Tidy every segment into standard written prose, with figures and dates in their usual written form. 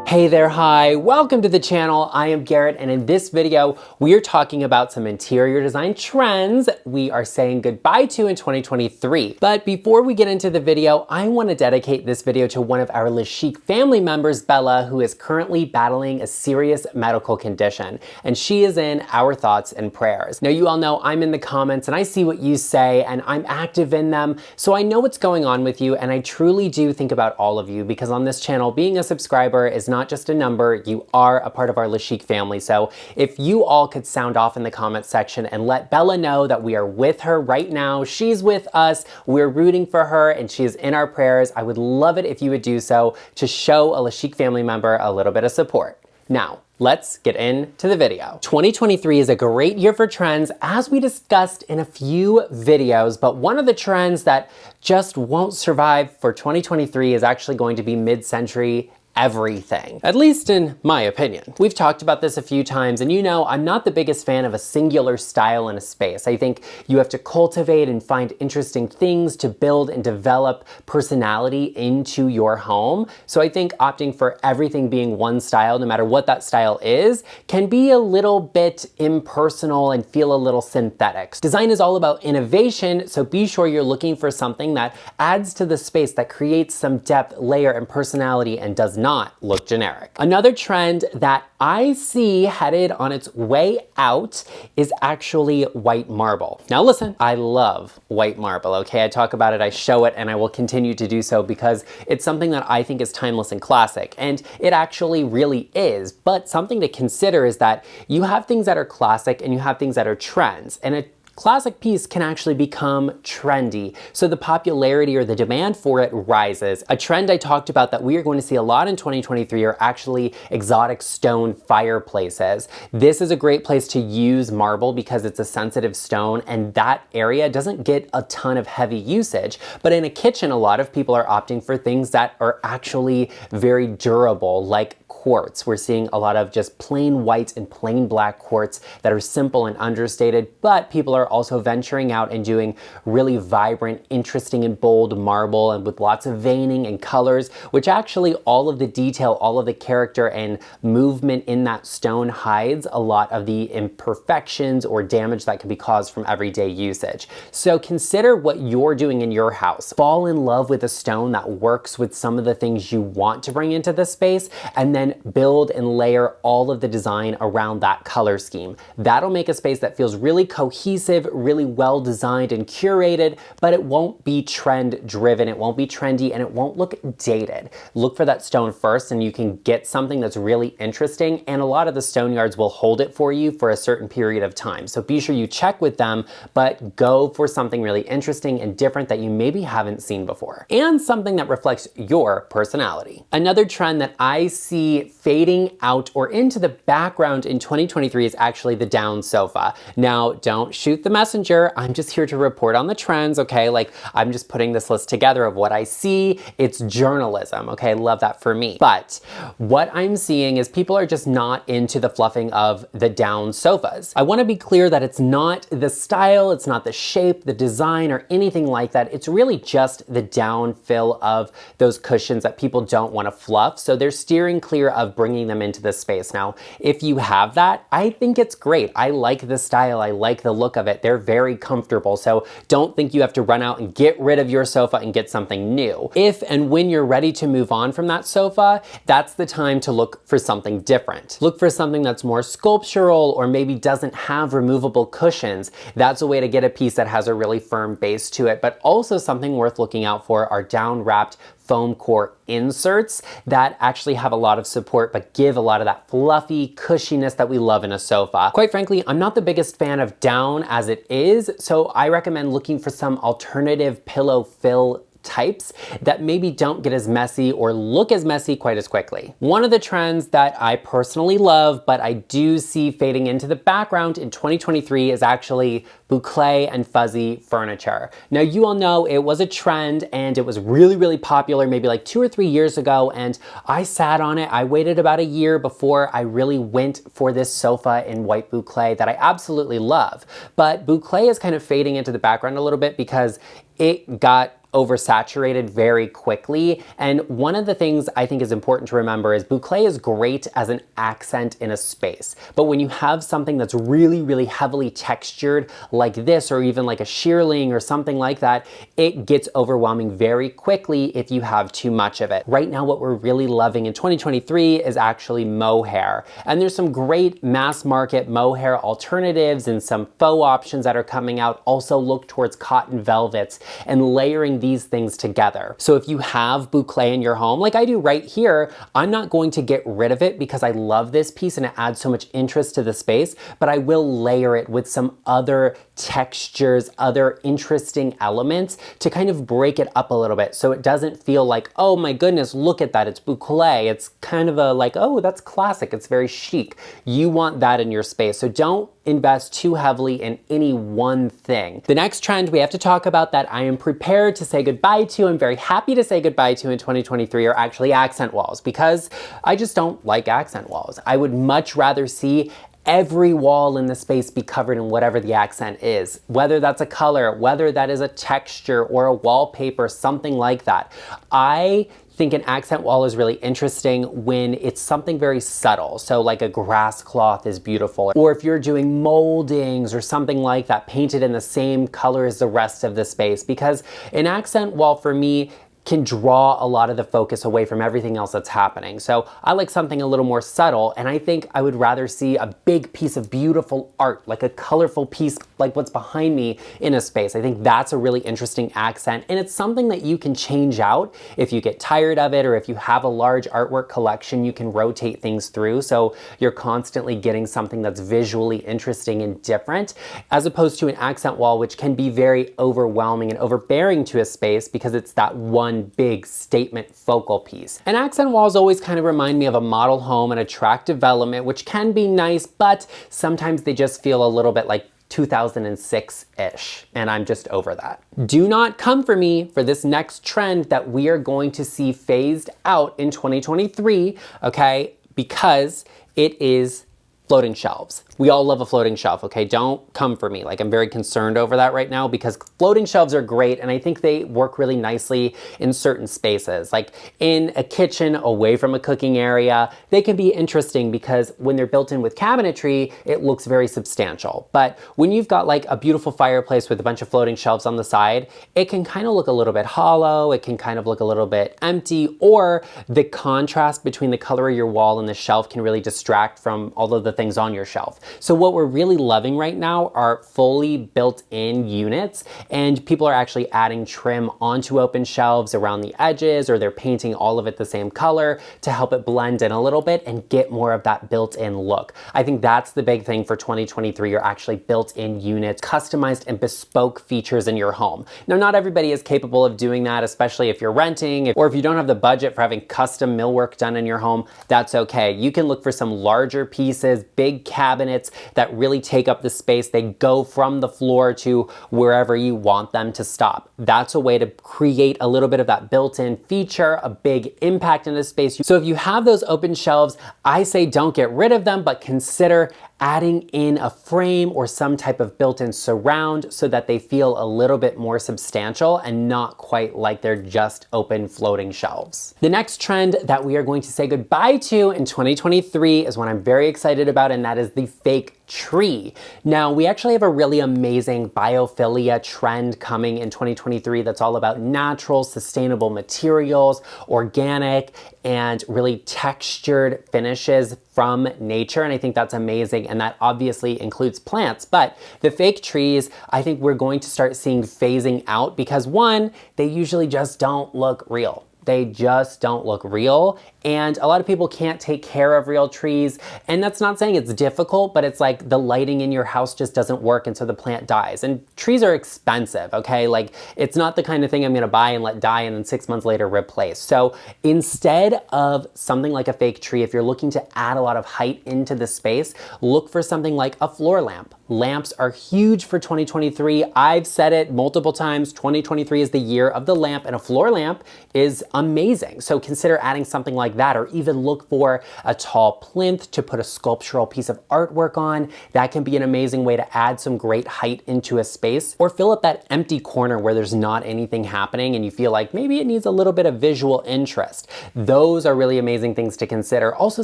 Hey there, hi, welcome to the channel. I am Garrett, and in this video, we are talking about some interior design trends we are saying goodbye to in 2023. But before we get into the video, I want to dedicate this video to one of our GarrettLeChic family members, Bella, who is currently battling a serious medical condition, and she is in our thoughts and prayers. Now, you all know I'm in the comments, and I see what you say, and I'm active in them, so I know what's going on with you, and I truly do think about all of you, because on this channel, being a subscriber is not just a number, you are a part of our GarrettLeChic family. So if you all could sound off in the comment section and let Bella know that we are with her right now, she's with us, we're rooting for her, and she is in our prayers, I would love it if you would do so to show a GarrettLeChic family member a little bit of support. Now, let's get into the video. 2023 is a great year for trends, as we discussed in a few videos, but one of the trends that just won't survive for 2023 is actually going to be mid-century everything, at least in my opinion. We've talked about this a few times, and you know I'm not the biggest fan of a singular style in a space. I think you have to cultivate and find interesting things to build and develop personality into your home. So I think opting for everything being one style, no matter what that style is, can be a little bit impersonal and feel a little synthetic. Design is all about innovation, so be sure you're looking for something that adds to the space, that creates some depth, layer, and personality, and does not look generic. Another trend that I see headed on its way out is actually white marble. Now listen, I love white marble, okay? I talk about it, I show it, and I will continue to do so because it's something that I think is timeless and classic, and it actually really is. But something to consider is that you have things that are classic and you have things that are trends, and a classic piece can actually become trendy, so the popularity or the demand for it rises. A trend I talked about that we are going to see a lot in 2023 are actually exotic stone fireplaces. This is a great place to use marble because it's a sensitive stone, and that area doesn't get a ton of heavy usage. But in a kitchen, a lot of people are opting for things that are actually very durable, like quartz. We're seeing a lot of just plain white and plain black quartz that are simple and understated, but people are also venturing out and doing really vibrant, interesting, and bold marble, and with lots of veining and colors, which actually all of the detail, all of the character and movement in that stone hides a lot of the imperfections or damage that can be caused from everyday usage. So consider what you're doing in your house. Fall in love with a stone that works with some of the things you want to bring into the space, and then build and layer all of the design around that color scheme. That'll make a space that feels really cohesive, really well designed and curated, but it won't be trend driven, it won't be trendy, and it won't look dated. Look for that stone first, and you can get something that's really interesting, and a lot of the stone yards will hold it for you for a certain period of time. So be sure you check with them, but go for something really interesting and different that you maybe haven't seen before, and something that reflects your personality. Another trend that I see fading out or into the background in 2023 is actually the down sofa. Now, don't shoot the messenger. I'm just here to report on the trends, okay? Like, I'm just putting this list together of what I see. It's journalism, okay? Love that for me. But what I'm seeing is people are just not into the fluffing of the down sofas. I want to be clear that it's not the style, it's not the shape, the design, or anything like that. It's really just the down fill of those cushions that people don't want to fluff. So they're steering clear of bringing them into this space. Now, if you have that, I think it's great. I like the style, I like the look of it. They're very comfortable, so don't think you have to run out and get rid of your sofa and get something new. If and when you're ready to move on from that sofa, that's the time to look for something different. Look for something that's more sculptural or maybe doesn't have removable cushions. That's a way to get a piece that has a really firm base to it, but also something worth looking out for are down wrapped foam core inserts that actually have a lot of support but give a lot of that fluffy cushiness that we love in a sofa. Quite frankly, I'm not the biggest fan of down as it is, so I recommend looking for some alternative pillow fill types that maybe don't get as messy or look as messy quite as quickly. One of the trends that I personally love, but I do see fading into the background in 2023 is actually boucle and fuzzy furniture. Now, you all know it was a trend and it was really, really popular maybe like 2 or 3 years ago, and I sat on it. I waited about a year before I really went for this sofa in white boucle that I absolutely love. But boucle is kind of fading into the background a little bit because it got oversaturated very quickly. And one of the things I think is important to remember is boucle is great as an accent in a space. But when you have something that's really, really heavily textured like this, or even like a shearling or something like that, it gets overwhelming very quickly if you have too much of it. Right now, what we're really loving in 2023 is actually mohair. And there's some great mass market mohair alternatives and some faux options that are coming out. Also look towards cotton velvets and layering these things together. So if you have boucle in your home, like I do right here, I'm not going to get rid of it because I love this piece and it adds so much interest to the space, but I will layer it with some other textures, other interesting elements to kind of break it up a little bit so it doesn't feel like, oh my goodness, look at that, it's boucle. It's kind of a like, oh, that's classic, it's very chic. You want that in your space, so don't invest too heavily in any one thing. The next trend we have to talk about that I am prepared to say goodbye to, I'm very happy to say goodbye to in 2023 are actually accent walls, because I just don't like accent walls. I would much rather see every wall in the space be covered in whatever the accent is, whether that's a color, whether that is a texture or a wallpaper, something like that. I think an accent wall is really interesting when it's something very subtle. So like a grass cloth is beautiful. Or if you're doing moldings or something like that, painted in the same color as the rest of the space. Because an accent wall for me can draw a lot of the focus away from everything else that's happening. So I like something a little more subtle, and I think I would rather see a big piece of beautiful art, like a colorful piece like what's behind me in a space. I think that's a really interesting accent, and it's something that you can change out if you get tired of it, or if you have a large artwork collection, you can rotate things through, so you're constantly getting something that's visually interesting and different, as opposed to an accent wall, which can be very overwhelming and overbearing to a space because it's that one big statement focal piece. And accent walls always kind of remind me of a model home and a tract development, which can be nice, but sometimes they just feel a little bit like 2006-ish, and I'm just over that. Do not come for me for this next trend that we are going to see phased out in 2023, okay? Because it is floating shelves. We all love a floating shelf, okay? Don't come for me. Like, I'm very concerned over that right now because floating shelves are great and I think they work really nicely in certain spaces. Like in a kitchen away from a cooking area, they can be interesting because when they're built in with cabinetry, it looks very substantial. But when you've got like a beautiful fireplace with a bunch of floating shelves on the side, it can kind of look a little bit hollow, it can kind of look a little bit empty, or the contrast between the color of your wall and the shelf can really distract from all of the things on your shelf. So what we're really loving right now are fully built-in units, and people are actually adding trim onto open shelves around the edges, or they're painting all of it the same color to help it blend in a little bit and get more of that built-in look. I think that's the big thing for 2023, are actually built-in units, customized and bespoke features in your home. Now, not everybody is capable of doing that, especially if you're renting, or if you don't have the budget for having custom millwork done in your home, that's okay. You can look for some larger pieces, big cabinets that really take up the space. They go from the floor to wherever you want them to stop. That's a way to create a little bit of that built-in feature, a big impact in the space. So if you have those open shelves, I say don't get rid of them, but consider adding in a frame or some type of built-in surround so that they feel a little bit more substantial and not quite like they're just open floating shelves. The next trend that we are going to say goodbye to in 2023 is one I'm very excited about, and that is the fake tree. Now, we actually have a really amazing biophilia trend coming in 2023 that's all about natural, sustainable materials, organic, and really textured finishes from nature. And I think that's amazing. And that obviously includes plants. But the fake trees, I think we're going to start seeing phasing out because, one, they usually just don't look real. They just don't look real. And a lot of people can't take care of real trees. And that's not saying it's difficult, but it's like the lighting in your house just doesn't work, and so the plant dies. And trees are expensive, okay? Like, it's not the kind of thing I'm gonna buy and let die and then 6 months later replace. So instead of something like a fake tree, if you're looking to add a lot of height into the space, look for something like a floor lamp. Lamps are huge for 2023. I've said it multiple times, 2023 is the year of the lamp, and a floor lamp is amazing. So consider adding something like that, or even look for a tall plinth to put a sculptural piece of artwork on. That can be an amazing way to add some great height into a space, or fill up that empty corner where there's not anything happening and you feel like maybe it needs a little bit of visual interest. Those are really amazing things to consider. Also,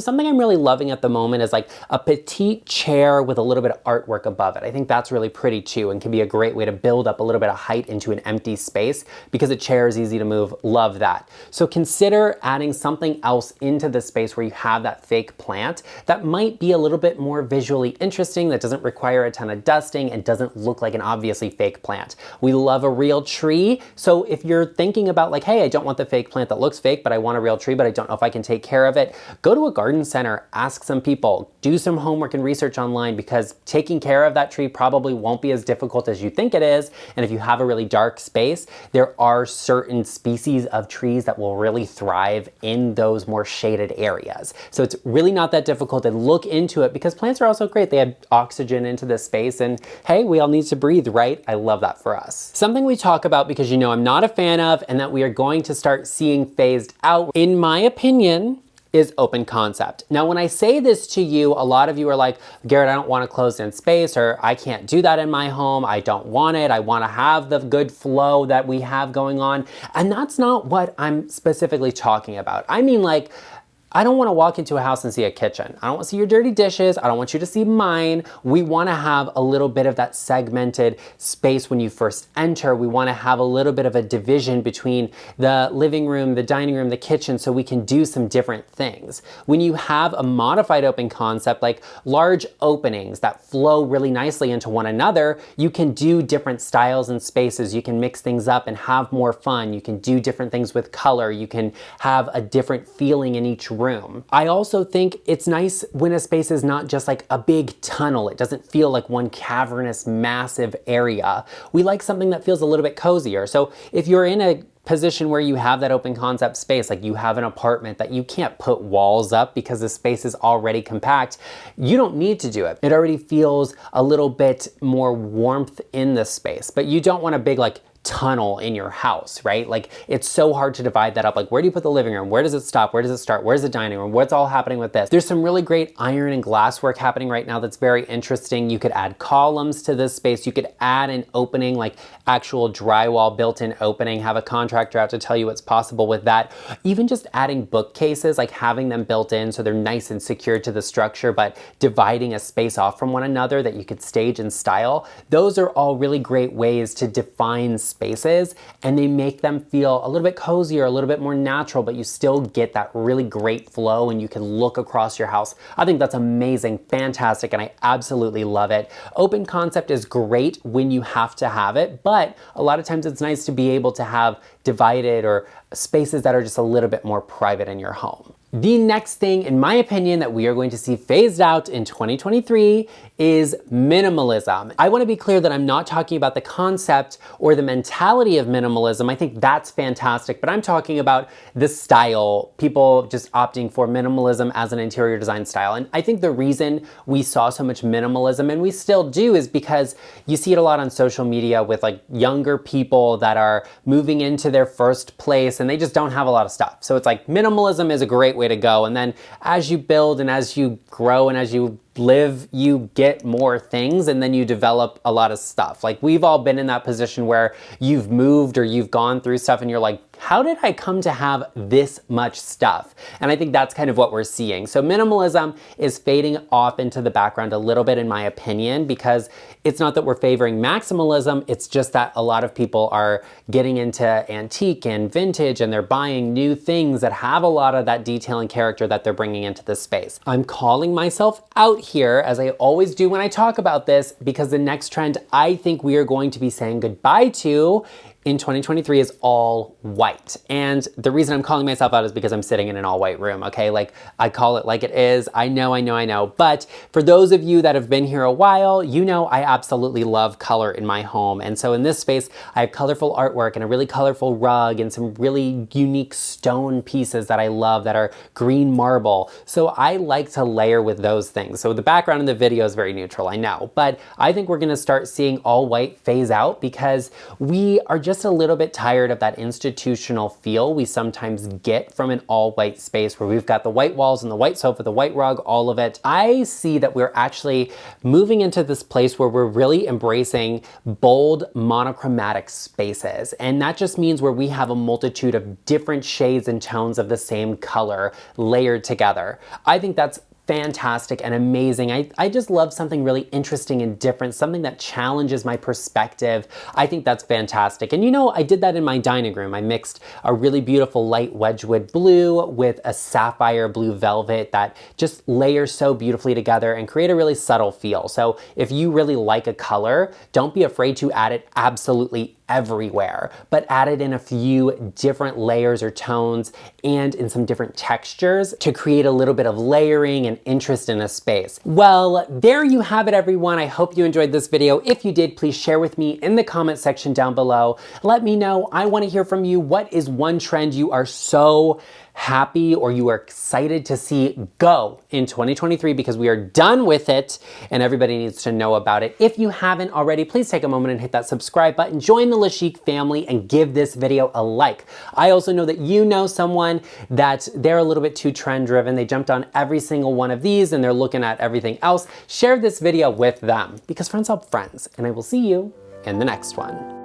something I'm really loving at the moment is like a petite chair with a little bit of artwork above it. I think that's really pretty too, and can be a great way to build up a little bit of height into an empty space because a chair is easy to move. Love that. So consider adding something else into the space where you have that fake plant that might be a little bit more visually interesting, that doesn't require a ton of dusting and doesn't look like an obviously fake plant. We love a real tree. So if you're thinking about like, hey, I don't want the fake plant that looks fake, but I want a real tree, but I don't know if I can take care of it, go to a garden center, ask some people, do some homework and research online, because taking care of that tree probably won't be as difficult as you think it is. And if you have a really dark space, there are certain species of trees that will really thrive in those more shaded areas. So it's really not that difficult, and look into it because plants are also great. They add oxygen into this space, and hey, we all need to breathe, right? I love that for us. Something we talk about because you know I'm not a fan of, and that we are going to start seeing phased out, in my opinion, is open concept. Now, when I say this to you, a lot of you are like, Garrett, I don't want a closed-in space, or I can't do that in my home. I don't want it. I want to have the good flow that we have going on. And that's not what I'm specifically talking about. I mean, like, I don't want to walk into a house and see a kitchen. I don't want to see your dirty dishes. I don't want you to see mine. We want to have a little bit of that segmented space when you first enter. We want to have a little bit of a division between the living room, the dining room, the kitchen, so we can do some different things. When you have a modified open concept, like large openings that flow really nicely into one another, you can do different styles and spaces. You can mix things up and have more fun. You can do different things with color. You can have a different feeling in each room. I also think it's nice when a space is not just like a big tunnel. It doesn't feel like one cavernous, massive area. We like something that feels a little bit cozier. So if you're in a position where you have that open concept space, like you have an apartment that you can't put walls up because the space is already compact, you don't need to do it. It already feels a little bit more warmth in the space, but you don't want a big like tunnel in your house, right? Like it's so hard to divide that up. Like where do you put the living room? Where does it stop? Where does it start? Where's the dining room? What's all happening with this? There's some really great iron and glass work happening right now that's very interesting. You could add columns to this space. You could add an opening, like actual drywall built-in opening, have a contractor out to tell you what's possible with that. Even just adding bookcases, like having them built in so they're nice and secured to the structure, but dividing a space off from one another that you could stage and style. Those are all really great ways to define spaces, and they make them feel a little bit cozier, a little bit more natural, but you still get that really great flow and you can look across your house. I think that's amazing, fantastic, and I absolutely love it. Open concept is great when you have to have it, but a lot of times it's nice to be able to have divided or spaces that are just a little bit more private in your home. The next thing, in my opinion, that we are going to see phased out in 2023 is minimalism. I want to be clear that I'm not talking about the concept or the mentality of minimalism. I think that's fantastic, but I'm talking about the style, people just opting for minimalism as an interior design style. And I think the reason we saw so much minimalism, and we still do, is because you see it a lot on social media with like younger people that are moving into their first place and they just don't have a lot of stuff. So it's like minimalism is a great way to go. And then as you build and as you grow and as you live, you get more things and then you develop a lot of stuff. Like we've all been in that position where you've moved or you've gone through stuff and you're like, how did I come to have this much stuff? And I think that's kind of what we're seeing. So minimalism is fading off into the background a little bit, in my opinion, because it's not that we're favoring maximalism, it's just that a lot of people are getting into antique and vintage and they're buying new things that have a lot of that detail and character that they're bringing into the space. I'm calling myself out here, as I always do when I talk about this, because the next trend I think we are going to be saying goodbye to in 2023 is all white. And the reason I'm calling myself out is because I'm sitting in an all white room, okay? Like I call it like it is. I know. But for those of you that have been here a while, you know I absolutely love color in my home. And so in this space, I have colorful artwork and a really colorful rug and some really unique stone pieces that I love that are green marble. So I like to layer with those things. So the background in the video is very neutral, I know. But I think we're gonna start seeing all white phase out because we are just just a little bit tired of that institutional feel we sometimes get from an all-white space where we've got the white walls and the white sofa, the white rug, all of it. I see that we're actually moving into this place where we're really embracing bold, monochromatic spaces. And that just means where we have a multitude of different shades and tones of the same color layered together. I think that's fantastic and amazing. I just love something really interesting and different, something that challenges my perspective. I think that's fantastic. And you know, I did that in my dining room. I mixed a really beautiful light Wedgwood blue with a sapphire blue velvet that just layers so beautifully together and create a really subtle feel. So if you really like a color, don't be afraid to add it absolutely everywhere, but add it in a few different layers or tones and in some different textures to create a little bit of layering and interest in a space. Well, there you have it, everyone. I hope you enjoyed this video. If you did, please share with me in the comment section down below. Let me know. I want to hear from you. What is one trend you are so happy or you are excited to see go in 2023, because we are done with it and everybody needs to know about it. If you haven't already, please take a moment and hit that subscribe button, join the LeChic family, and give this video a like. I also know that you know someone that they're a little bit too trend driven. They jumped on every single one of these and they're looking at everything else. Share this video with them, because friends help friends, and I will see you in the next one.